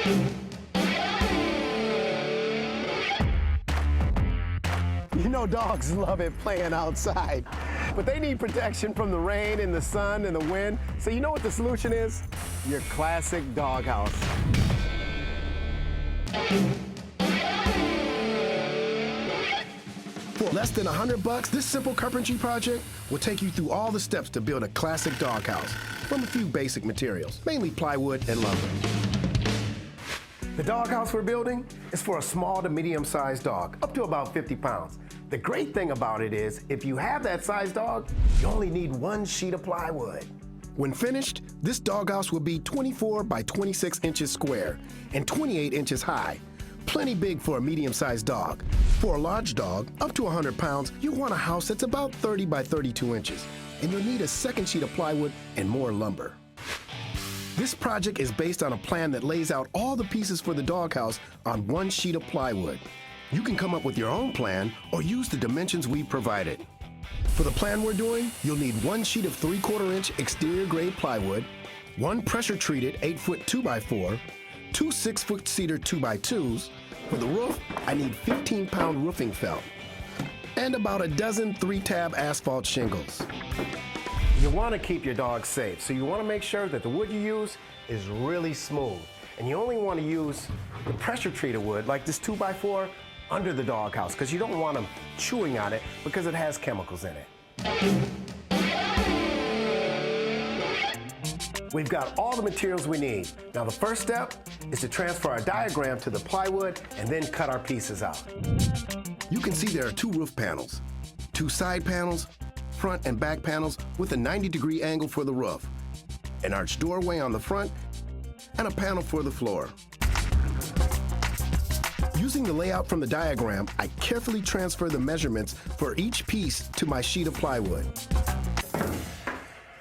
You know dogs love it playing outside, but they need protection from the rain and the sun and the wind. So you know what the solution is? Your classic doghouse. For less than $100, this simple carpentry project will take you through all the steps to build a classic doghouse from a few basic materials, mainly plywood and lumber. The doghouse we're building is for a small to medium-sized dog, up to about 50 pounds. The great thing about it is, if you have that size dog, you only need 1 sheet of plywood. When finished, this doghouse will be 24 by 26 inches square and 28 inches high. Plenty big for a medium-sized dog. For a large dog, up to 100 pounds, you'll want a house that's about 30 by 32 inches, and you'll need a second sheet of plywood and more lumber. This project is based on a plan that lays out all the pieces for the doghouse on 1 sheet of plywood. You can come up with your own plan or use the dimensions we provided. For the plan we're doing, you'll need 1 sheet of 3/4 inch exterior grade plywood, 1 pressure treated 8-foot 2x4, 2 6-foot cedar 2x2s. For the roof, I need 15-pound roofing felt, and about a dozen 3-tab asphalt shingles. You want to keep your dog safe, so you want to make sure that the wood you use is really smooth. And you only want to use the pressure treated wood, like this 2x4, under the doghouse, because you don't want them chewing on it because it has chemicals in it. We've got all the materials we need. Now the first step is to transfer our diagram to the plywood and then cut our pieces out. You can see there are 2 roof panels, 2 side panels, front and back panels with a 90-degree angle for the roof, an arched doorway on the front, and a panel for the floor. Using the layout from the diagram, I carefully transfer the measurements for each piece to my sheet of plywood.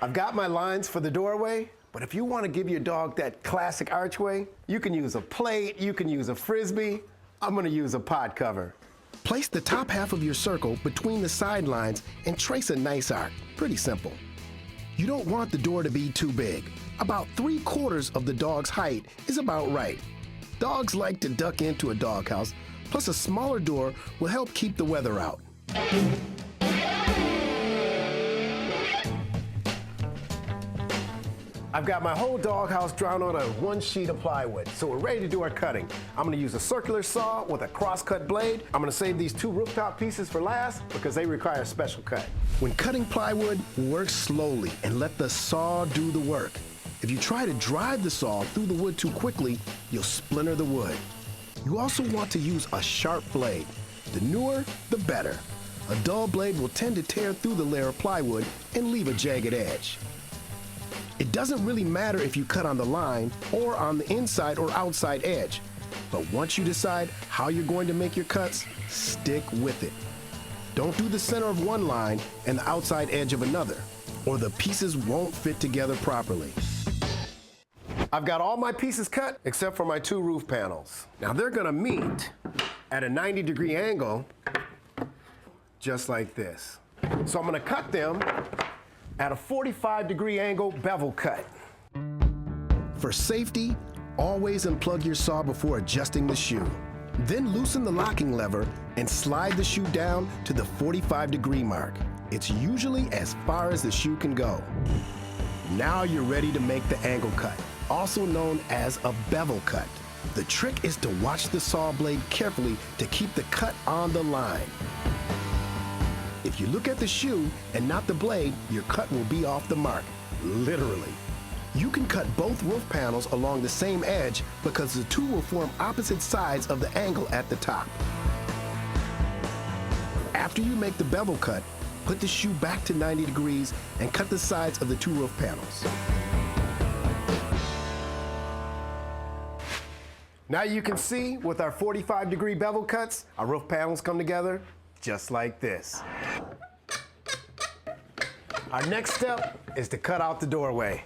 I've got my lines for the doorway, but if you want to give your dog that classic archway, you can use a plate, you can use a frisbee. I'm going to use a pot cover. Place the top half of your circle between the side lines and trace a nice arc. Pretty simple. You don't want the door to be too big. About 3/4 of the dog's height is about right. Dogs like to duck into a doghouse, plus a smaller door will help keep the weather out. I've got my whole doghouse drawn on a 1 sheet of plywood, so we're ready to do our cutting. I'm gonna use a circular saw with a cross-cut blade. I'm gonna save these 2 rooftop pieces for last because they require a special cut. When cutting plywood, work slowly and let the saw do the work. If you try to drive the saw through the wood too quickly, you'll splinter the wood. You also want to use a sharp blade. The newer, the better. A dull blade will tend to tear through the layer of plywood and leave a jagged edge. It doesn't really matter if you cut on the line or on the inside or outside edge, but once you decide how you're going to make your cuts, stick with it. Don't do the center of one line and the outside edge of another, or the pieces won't fit together properly. I've got all my pieces cut except for my 2 roof panels. Now they're gonna meet at a 90-degree angle, just like this. So I'm gonna cut them at a 45-degree angle bevel cut. For safety, always unplug your saw before adjusting the shoe. Then loosen the locking lever and slide the shoe down to the 45-degree mark. It's usually as far as the shoe can go. Now you're ready to make the angle cut, also known as a bevel cut. The trick is to watch the saw blade carefully to keep the cut on the line. If you look at the shoe and not the blade, your cut will be off the mark, literally. You can cut both roof panels along the same edge because the 2 will form opposite sides of the angle at the top. After you make the bevel cut, put the shoe back to 90 degrees and cut the sides of the 2 roof panels. Now you can see with our 45-degree bevel cuts, our roof panels come together just like this. Our next step is to cut out the doorway.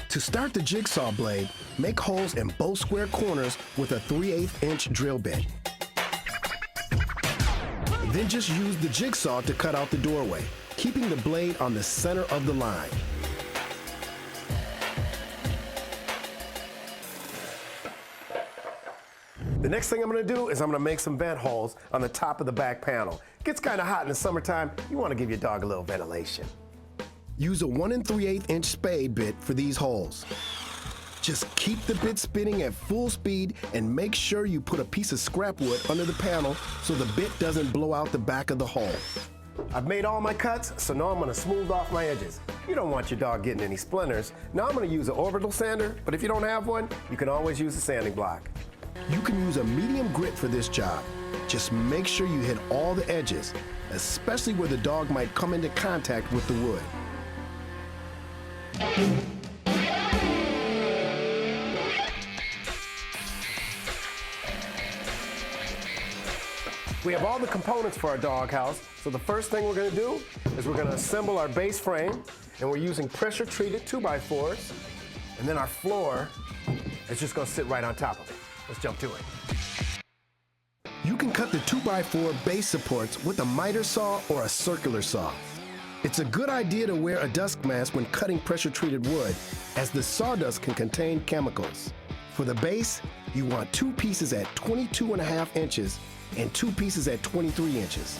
To start the jigsaw blade, make holes in both square corners with a 3/8 inch drill bit. Then just use the jigsaw to cut out the doorway, keeping the blade on the center of the line. The next thing I'm gonna do is I'm gonna make some vent holes on the top of the back panel. It gets kinda hot in the summertime. You wanna give your dog a little ventilation. Use a 1 3/8 inch spade bit for these holes. Just keep the bit spinning at full speed and make sure you put a piece of scrap wood under the panel so the bit doesn't blow out the back of the hole. I've made all my cuts, so now I'm gonna smooth off my edges. You don't want your dog getting any splinters. Now I'm gonna use an orbital sander, but if you don't have one, you can always use a sanding block. You can use a medium grit for this job. Just make sure you hit all the edges, especially where the dog might come into contact with the wood. We have all the components for our doghouse, so the first thing we're going to do is we're going to assemble our base frame, and we're using pressure-treated 2x4s, and then our floor is just going to sit right on top of it. Let's jump to it. You can cut the 2x4 base supports with a miter saw or a circular saw. It's a good idea to wear a dust mask when cutting pressure-treated wood, as the sawdust can contain chemicals. For the base, you want 2 pieces at 22.5 inches and 2 pieces at 23 inches.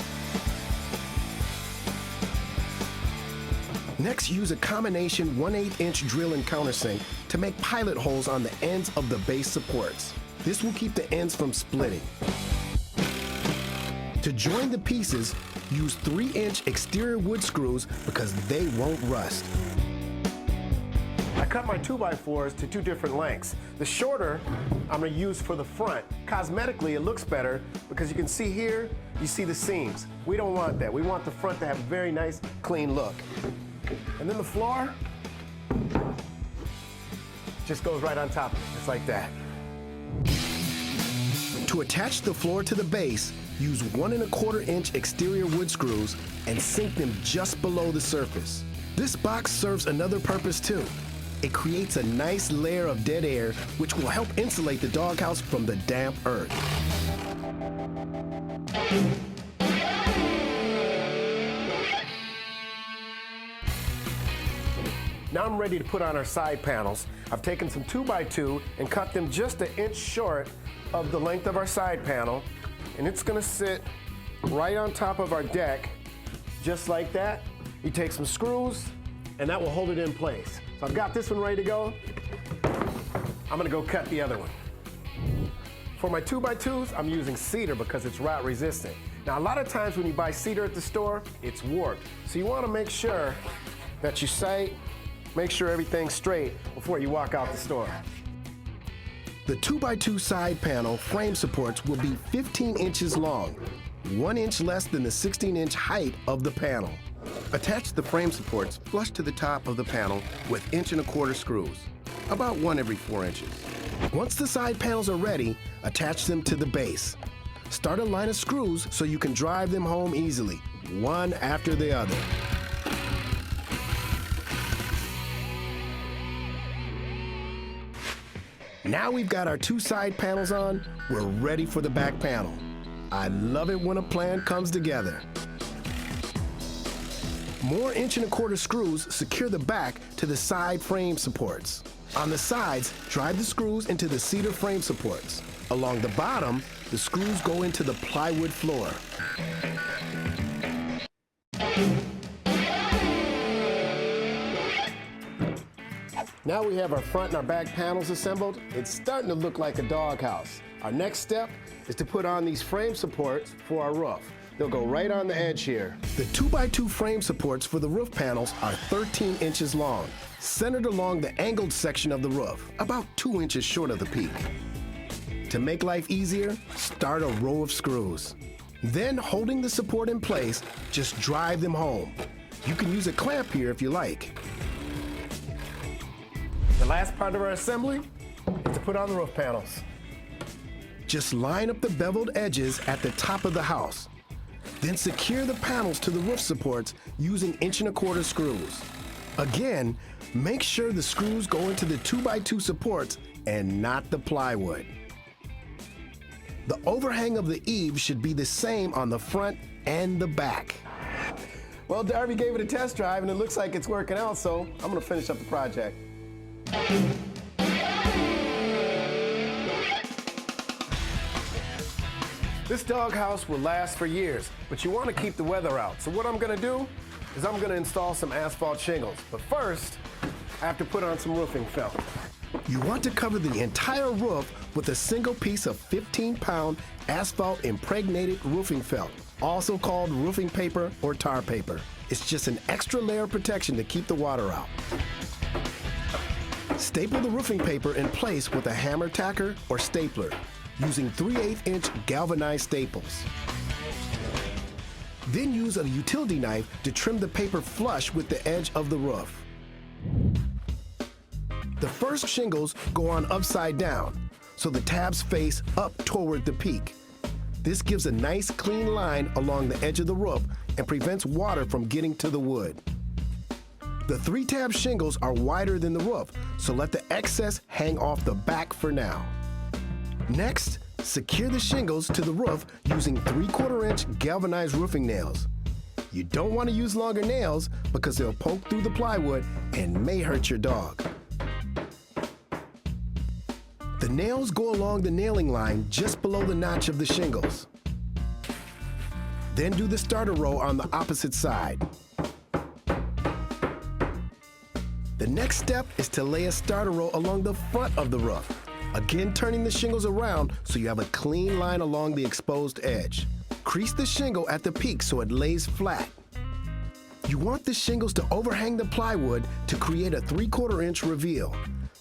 Next, use a combination 1/8 inch drill and countersink to make pilot holes on the ends of the base supports. This will keep the ends from splitting. To join the pieces, use 3-inch exterior wood screws because they won't rust. I cut my 2x4s to 2 different lengths. The shorter I'm going to use for the front. Cosmetically, it looks better because you can see here, you see the seams. We don't want that. We want the front to have a very nice, clean look. And then the floor just goes right on top of it, just like that. To attach the floor to the base, use 1 1/4 inch exterior wood screws and sink them just below the surface. This box serves another purpose too. It creates a nice layer of dead air, which will help insulate the doghouse from the damp earth. Now I'm ready to put on our side panels. I've taken some 2x2 and cut them just 1 inch short of the length of our side panel, and it's gonna sit right on top of our deck, just like that. You take some screws, and that will hold it in place. So I've got this one ready to go. I'm gonna go cut the other one. For my 2x2s, I'm using cedar because it's rot resistant. Now, a lot of times when you buy cedar at the store, it's warped. So you wanna make sure that you sight, make sure everything's straight before you walk out the store. The 2x2 side panel frame supports will be 15 inches long, 1 inch less than the 16-inch height of the panel. Attach the frame supports flush to the top of the panel with 1 1/4 screws, about 1 every 4 inches. Once the side panels are ready, attach them to the base. Start a line of screws so you can drive them home easily, one after the other. Now we've got our 2 side panels on, we're ready for the back panel. I love it when a plan comes together. More 1 1/4 screws secure the back to the side frame supports. On the sides, drive the screws into the cedar frame supports. Along the bottom, the screws go into the plywood floor. Now we have our front and our back panels assembled. It's starting to look like a doghouse. Our next step is to put on these frame supports for our roof. They'll go right on the edge here. The 2x2 frame supports for the roof panels are 13 inches long, centered along the angled section of the roof, about 2 inches short of the peak. To make life easier, start a row of screws. Then, holding the support in place, just drive them home. You can use a clamp here if you like. The last part of our assembly is to put on the roof panels. Just line up the beveled edges at the top of the house. Then secure the panels to the roof supports using 1 1/4 screws. Again, make sure the screws go into the 2x2 supports and not the plywood. The overhang of the eaves should be the same on the front and the back. Well, Darby gave it a test drive and it looks like it's working out, so I'm gonna finish up the project. This doghouse will last for years, but you want to keep the weather out. So what I'm going to do is I'm going to install some asphalt shingles. But first, I have to put on some roofing felt. You want to cover the entire roof with a single piece of 15-pound asphalt impregnated roofing felt, also called roofing paper or tar paper. It's just an extra layer of protection to keep the water out. Staple the roofing paper in place with a hammer tacker or stapler, using 3/8-inch galvanized staples. Then use a utility knife to trim the paper flush with the edge of the roof. The first shingles go on upside down, so the tabs face up toward the peak. This gives a nice clean line along the edge of the roof and prevents water from getting to the wood. The 3-tab shingles are wider than the roof, so let the excess hang off the back for now. Next, secure the shingles to the roof using 3/4-inch galvanized roofing nails. You don't want to use longer nails because they'll poke through the plywood and may hurt your dog. The nails go along the nailing line just below the notch of the shingles. Then do the starter row on the opposite side. The next step is to lay a starter row along the front of the roof. Again, turning the shingles around so you have a clean line along the exposed edge. Crease the shingle at the peak so it lays flat. You want the shingles to overhang the plywood to create a 3/4-inch reveal.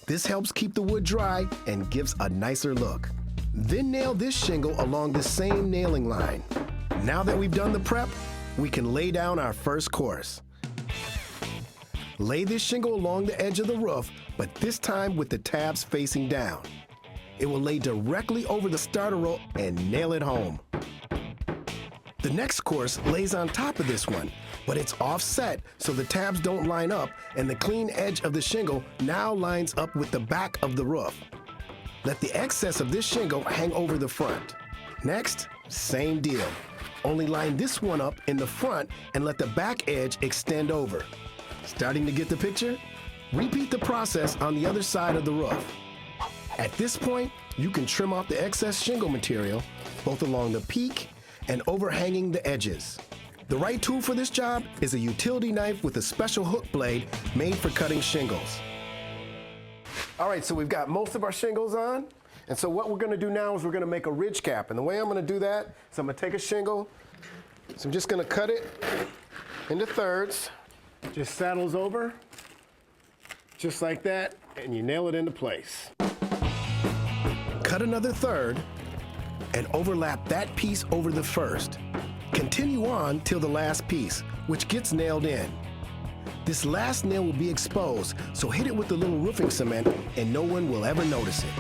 This helps keep the wood dry and gives a nicer look. Then nail this shingle along the same nailing line. Now that we've done the prep, we can lay down our first course. Lay this shingle along the edge of the roof, but this time with the tabs facing down. It will lay directly over the starter row and nail it home. The next course lays on top of this one, but it's offset so the tabs don't line up and the clean edge of the shingle now lines up with the back of the roof. Let the excess of this shingle hang over the front. Next, same deal. Only line this one up in the front and let the back edge extend over. Starting to get the picture? Repeat the process on the other side of the roof. At this point, you can trim off the excess shingle material, both along the peak and overhanging the edges. The right tool for this job is a utility knife with a special hook blade made for cutting shingles. All right, so we've got most of our shingles on. And so what we're gonna do now is we're gonna make a ridge cap. And the way I'm gonna do that is I'm gonna take a shingle, so I'm just gonna cut it into thirds. Just saddles over, just like that, and you nail it into place. Cut another third and overlap that piece over the first. Continue on till the last piece, which gets nailed in. This last nail will be exposed, so hit it with a little roofing cement and no one will ever notice it.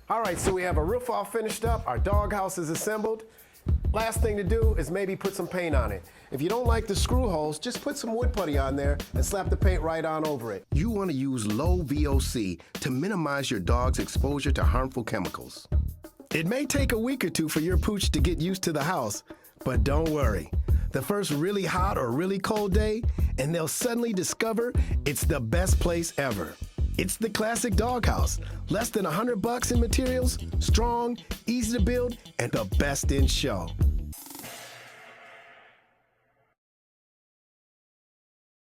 All right, so we have a roof all finished up, our doghouse is assembled. Last thing to do is maybe put some paint on it. If you don't like the screw holes, just put some wood putty on there and slap the paint right on over it. You want to use low VOC to minimize your dog's exposure to harmful chemicals. It may take a week or two for your pooch to get used to the house, but don't worry. The first really hot or really cold day, and they'll suddenly discover it's the best place ever. It's the classic doghouse. Less than $100 in materials, strong, easy to build, and the best in show.